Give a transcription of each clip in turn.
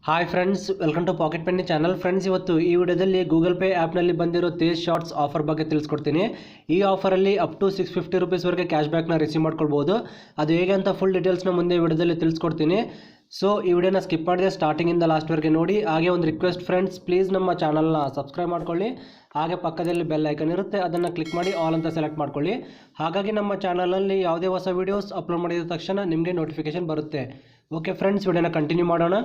Hi friends, welcome to pocket penny channel. Friends, ಇವತ್ತು ಈ ವಿಡಿಯೋದಲ್ಲಿ ಗೂಗಲ್ ಪೇ ಆ್ಯಪ್ನಲ್ಲಿ ಬಂದಿರೋ ತೇಜ್ ಶಾರ್ಟ್ಸ್ ಆಫರ್ ಬಗ್ಗೆ ತಿಳಿಸ್ಕೊಡ್ತೀನಿ. ಈ ಆಫರಲ್ಲಿ ಅಪ್ ಟು $650 ಕ್ಯಾಶ್ ಬ್ಯಾಕ್ನ ರಿಸೀವ್ ಮಾಡ್ಕೊಳ್ಬೋದು. ಅದು ಹೇಗೆ ಅಂತ ಫುಲ್ ಡೀಟೇಲ್ಸ್ನ ಮುಂದೆ ವಿಡಿಯೋದಲ್ಲಿ ತಿಳಿಸ್ಕೊಡ್ತೀನಿ. ಸೊ ಈ ವಿಡಿಯೋನ ಸ್ಕಿಪ್ ಮಾಡಿದೆ ಸ್ಟಾರ್ಟಿಂಗಿಂದ ಲಾಸ್ಟ್ವರೆಗೆ ನೋಡಿ. ಹಾಗೆ ಒಂದು ರಿಕ್ವೆಸ್ಟ್ ಫ್ರೆಂಡ್ಸ್, ಪ್ಲೀಸ್ ನಮ್ಮ ಚಾನಲ್ನ ಸಬ್ಸ್ಕ್ರೈಬ್ ಮಾಡ್ಕೊಳ್ಳಿ. ಹಾಗೆ ಪಕ್ಕದಲ್ಲಿ ಬೆಲ್ ಐಕನ್ ಇರುತ್ತೆ, ಅದನ್ನು ಕ್ಲಿಕ್ ಮಾಡಿ ಆಲ್ ಅಂತ ಸೆಲೆಕ್ಟ್ ಮಾಡ್ಕೊಳ್ಳಿ. ಹಾಗಾಗಿ ನಮ್ಮ ಚಾನಲಲ್ಲಿ ಯಾವುದೇ ಹೊಸ ವೀಡಿಯೋಸ್ ಅಪ್ಲೋಡ್ ಮಾಡಿದ ತಕ್ಷಣ ನಿಮಗೆ ನೋಟಿಫಿಕೇಶನ್ ಬರುತ್ತೆ. ಓಕೆ ಫ್ರೆಂಡ್ಸ್, ವಿಡಿಯೋನ ಕಂಟಿನ್ಯೂ ಮಾಡೋಣ.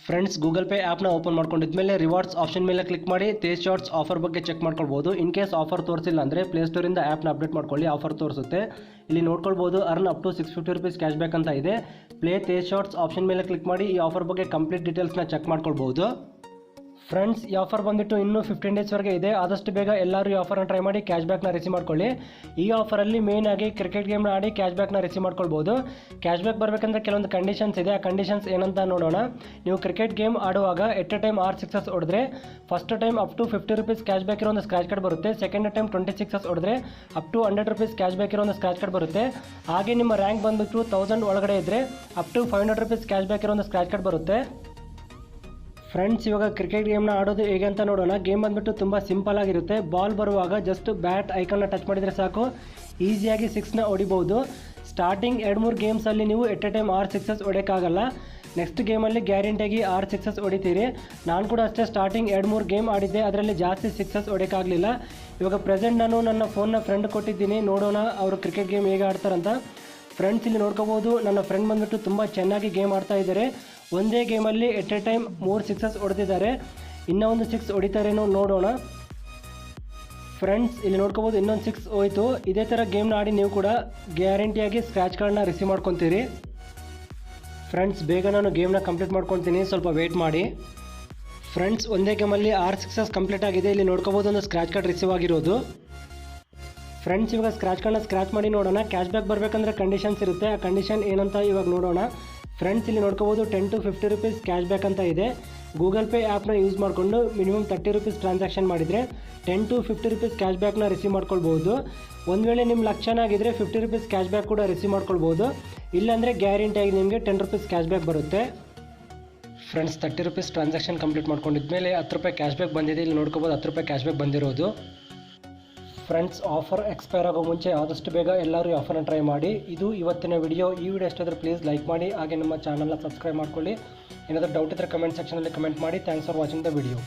ಫ್ರೆಂಡ್ಸ್, ಗೂಗಲ್ ಪೇ ಆ್ಯಪ್ನ ಓಪನ್ ಮಾಡ್ಕೊಂಡಿದ್ಮೇಲೆ ರಿವಾರ್ಡ್ಸ್ ಆಪ್ಷನ್ ಮೇಲೆ ಕ್ಲಿಕ್ ಮಾಡಿ ತೇಜ್ ಶಾರ್ಟ್ಸ್ ಆಫರ್ ಬಗ್ಗೆ ಚೆಕ್ ಮಾಡ್ಕೊಳ್ಬೋದು. ಇನ್ ಕೇಸ್ ಆಫರ್ ತೋರಿಸಿಲ್ಲ ಅಂದರೆ ಪ್ಲೇಸ್ಟೋರಿಂದ ಆ್ಯಪ್ನ ಅಪ್ಡೇಟ್ ಮಾಡ್ಕೊಳ್ಳಿ, ಆಫರ್ ತೋರಿಸುತ್ತೆ. ಇಲ್ಲಿ ನೋಡ್ಕೊಳ್ಬೋದು, earn up to $650 cash back ಅಂತ ಇದೆ. ಪ್ಲೇ ತೇಜ್ ಶಾರ್ಟ್ಸ್ ಆಪ್ಷನ್ ಮೇಲೆ ಕ್ಲಿಕ್ ಮಾಡಿ ಈ ಆಫರ್ ಬಗ್ಗೆ ಕಂಪ್ಲೀಟ್ ಡೀಟೇಲ್ಸ್ನ ಚೆಕ್ ಮಾಡ್ಕೊಳ್ಬೋದು. ಫ್ರೆಂಡ್ಸ್, ಈ ಆಫರ್ ಬಂದುಬಿಟ್ಟು ಇನ್ನೂ 15 ಡೇಸ್ವರೆಗೆ ಇದೆ. ಆದಷ್ಟು ಬೇಗ ಎಲ್ಲರೂ ಈ ಆಫರ್ನ ಟ್ರೈ ಮಾಡಿ ಕ್ಯಾಶ್ ಬ್ಯಾಕ್ನ ರಿಸೀವ್ ಮಾಡ್ಕೊಳ್ಳಿ. ಈ ಆಫರಲ್ಲಿ ಮೇನ್ ಆಗಿ ಕ್ರಿಕೆಟ್ ಗೇಮ್ನ ಆಡಿ ಕ್ಯಾಶ್ ಬ್ಯಾಕ್ನ ರಿಸೀವ್ ಮಾಡ್ಕೊಳ್ಬೋದು. ಕ್ಯಾಶ್ ಬ್ಯಾಕ್ ಬರಬೇಕಂದ್ರೆ ಕೆಲವೊಂದು ಕಂಡೀಷನ್ಸ್ ಇದೆ. ಆ ಕಂಡೀಷನ್ಸ್ ಏನಂತ ನೋಡೋಣ. ನೀವು ಕ್ರಿಕೆಟ್ ಗೇಮ್ ಆಡುವಾಗ ಎಟ್ ಎ ಟೈಮ್ 6 ಸಿಕ್ಸಸ್ ಹೊಡೆದ್ರೆ first time up to $50 cash back ಇರೋ ಒಂದು ಸ್ಕ್ರಾಚ್ ಕಾರ್ಡ್ ಬರುತ್ತೆ. ಸೆಕೆಂಡ್ ಟೈಮ್ 20 ಸಿಕ್ಸಸ್ ಹೊಡೆದ್ರೆ ಅಪ್ ಟು $100 ಕ್ಯಾಶ್ ಬ್ಯಾಕ್ ಇರೋ ಒಂದು ಸ್ಕ್ರಾಚ್ ಕಾರ್ಡ್ ಬರುತ್ತೆ. ಹಾಗೆ ನಿಮ್ಮ ರ್ಯಾಂಕ್ ಬಂದುಬಿಟ್ಟು 1000 ಒಳಗಡೆ ಇದ್ದರೆ ಅಪ್ ಟು $500 ಕ್ಯಾಶ್ ಬ್ಯಾಕ್ ಇರೋ ಒಂದು ಸ್ಕ್ರಾಚ್ ಕಾರ್ಡ್ ಬರುತ್ತೆ. ಫ್ರೆಂಡ್ಸ್, ಇವಾಗ ಕ್ರಿಕೆಟ್ ಗೇಮ್ನ ಆಡೋದು ಹೇಗೆ ಅಂತ ನೋಡೋಣ. ಗೇಮ್ ಬಂದುಬಿಟ್ಟು ತುಂಬ ಸಿಂಪಲ್ ಆಗಿರುತ್ತೆ. ಬಾಲ್ ಬರುವಾಗ ಜಸ್ಟ್ ಬ್ಯಾಟ್ ಐಕನ್ನ ಟಚ್ ಮಾಡಿದರೆ ಸಾಕು, ಈಸಿಯಾಗಿ 6ನ ಹೊಡಿಬೋದು. ಸ್ಟಾರ್ಟಿಂಗ್ 2-3 ಗೇಮ್ಸಲ್ಲಿ ನೀವು ಎಟ್ ಎ ಟೈಮ್ 6 ಸಿಕ್ಸಸ್ ಹೊಡೆಯೋಕ್ಕಾಗಲ್ಲ. ನೆಕ್ಸ್ಟ್ ಗೇಮಲ್ಲಿ ಗ್ಯಾರಂಟಿಯಾಗಿ 6 ಸಿಕ್ಸಸ್ ಹೊಡಿತೀರಿ. ನಾನು ಕೂಡ ಅಷ್ಟೇ ಸ್ಟಾರ್ಟಿಂಗ್ 2-3 ಗೇಮ್ ಆಡಿದ್ದೆ, ಅದರಲ್ಲಿ ಜಾಸ್ತಿ ಸಿಕ್ಸಸ್ ಹೊಡೆಯೋಕ್ಕಾಗಲಿಲ್ಲ. ಇವಾಗ ಪ್ರೆಸೆಂಟ್ ನಾನು ನನ್ನ ಫೋನ್ನ ಫ್ರೆಂಡ್ ಕೊಟ್ಟಿದ್ದೀನಿ, ನೋಡೋಣ ಅವರು ಕ್ರಿಕೆಟ್ ಗೇಮ್ ಹೇಗೆ ಆಡ್ತಾರಂತ. ಫ್ರೆಂಡ್ಸ್, ಇಲ್ಲಿ ನೋಡ್ಕೋಬೋದು, ನನ್ನ ಫ್ರೆಂಡ್ ಬಂದುಬಿಟ್ಟು ತುಂಬ ಚೆನ್ನಾಗಿ ಗೇಮ್ ಆಡ್ತಾ ಇದ್ದಾರೆ. ಒಂದೇ ಗೇಮಲ್ಲಿ ಎಟ್ ಎ ಟೈಮ್ 3 ಸಿಕ್ಸಸ್ ಹೊಡೆದಿದ್ದಾರೆ. ಇನ್ನೂ ಒಂದು 6 ಹೊಡಿತಾರೇನೋ ನೋಡೋಣ. ಫ್ರೆಂಡ್ಸ್, ಇಲ್ಲಿ ನೋಡ್ಕೋಬೋದು, ಇನ್ನೊಂದು 6 ಹೋಯಿತು. ಇದೇ ಥರ ಗೇಮ್ನ ಆಡಿ ನೀವು ಕೂಡ ಗ್ಯಾರಂಟಿಯಾಗಿ ಸ್ಕ್ರ್ಯಾಚ್ ಕಾರ್ಡ್ನ ರಿಸೀವ್ ಮಾಡ್ಕೊತೀರಿ. ಫ್ರೆಂಡ್ಸ್, ಬೇಗ ನಾನು ಗೇಮ್ನ ಕಂಪ್ಲೀಟ್ ಮಾಡ್ಕೊತೀನಿ, ಸ್ವಲ್ಪ ವೆಯ್ಟ್ ಮಾಡಿ. ಫ್ರೆಂಡ್ಸ್, ಒಂದೇ ಗೇಮಲ್ಲಿ 6 ಸಿಕ್ಸಸ್ ಕಂಪ್ಲೀಟ್ ಆಗಿದೆ. ಇಲ್ಲಿ ನೋಡ್ಕೋಬೋದು, ಒಂದು ಸ್ಕ್ರ್ಯಾಚ್ ಕಾರ್ಡ್ ರಿಸೀವ್ ಆಗಿರೋದು. ಫ್ರೆಂಡ್ಸ್, ಇವಾಗ ಸ್ಕ್ರ್ಯಾಚ್ ಕಾರ್ಡ್ನ ಸ್ಕ್ರ್ಯಾಚ್ ಮಾಡಿ ನೋಡೋಣ. ಕ್ಯಾಶ್ ಬ್ಯಾಕ್ ಬರಬೇಕಂದ್ರೆ ಕಂಡೀಷನ್ಸ್ ಇರುತ್ತೆ. ಆ ಕಂಡೀಷನ್ ಏನಂತ ಇವಾಗ ನೋಡೋಣ. ಫ್ರೆಂಡ್ಸ್, ಇಲ್ಲಿ ನೋಡ್ಕೋಬೋದು, $10 to $50 ಕ್ಯಾಶ್ ಬ್ಯಾಕ್ ಅಂತ ಇದೆ. ಗೂಗಲ್ ಪೇ ಆ್ಯಪ್ನ ಯೂಸ್ ಮಾಡಿಕೊಂಡು ಮಿನಿಮಮ್ $30 ಟ್ರಾನ್ಸಾಕ್ಷನ್ ಮಾಡಿದರೆ $10 to $50 ಕ್ಯಾಶ್ ಬ್ಯಾಕ್ನ ರಿಸೀವ್ ಮಾಡ್ಕೊಳ್ಬೋದು. ಒಂದು ವೇಳೆ ನಿಮ್ಮ ಲಕ್ ಚೆನ್ನಾಗಿದ್ದರೆ $50 ಕ್ಯಾಶ್ ಬ್ಯಾಕ್ ಕೂಡ ರಿಸೀವ್ ಮಾಡ್ಕೊಳ್ಬೋದು. ಇಲ್ಲಾಂದರೆ ಗ್ಯಾರಂಟಿಯಾಗಿ ನಿಮಗೆ $10 ಕ್ಯಾಶ್ ಬ್ಯಾಕ್ ಬರುತ್ತೆ. ಫ್ರೆಂಡ್ಸ್, $30 ಟ್ರಾನ್ಸಾಕ್ಷನ್ ಕಂಪ್ಲೀಟ್ ಮಾಡ್ಕೊಂಡಿದ್ಮೇಲೆ $10 ಕ್ಯಾಶ್ ಬ್ಯಾಕ್ ಬಂದಿದೆ. ಇಲ್ಲಿ ನೋಡ್ಕೋಬೋದು, $10 ಕ್ಯಾಶ್ ಬ್ಯಾಕ್ ಬಂದಿರೋದು. ಫ್ರೆಂಡ್ಸ್, ಆಫರ್ ಎಕ್ಸ್ಪೈರ್ ಆಗೋ ಮುಂಚೆ ಆದಷ್ಟು ಬೇಗ ಎಲ್ಲರೂ ಈ ಆಫರ್ನ ಟ್ರೈ ಮಾಡಿ. ಇದು ಇವತ್ತಿನ ವಿಡಿಯೋ. ಈ ವಿಡಿಯೋ ಎಷ್ಟಾದರೂ ಪ್ಲೀಸ್ ಲೈಕ್ ಮಾಡಿ, ಹಾಗೆ ನಮ್ಮ ಚಾನಲ್ನ ಸಬ್ಸ್ಕ್ರೈಬ್ ಮಾಡ್ಕೊಳ್ಳಿ. ಏನಾದರೂ ಡೌಟ್ ಇದ್ದರೆ ಕಮೆಂಟ್ ಸೆಕ್ಷನಲ್ಲಿ ಕಮೆಂಟ್ ಮಾಡಿ. Thanks for watching the video.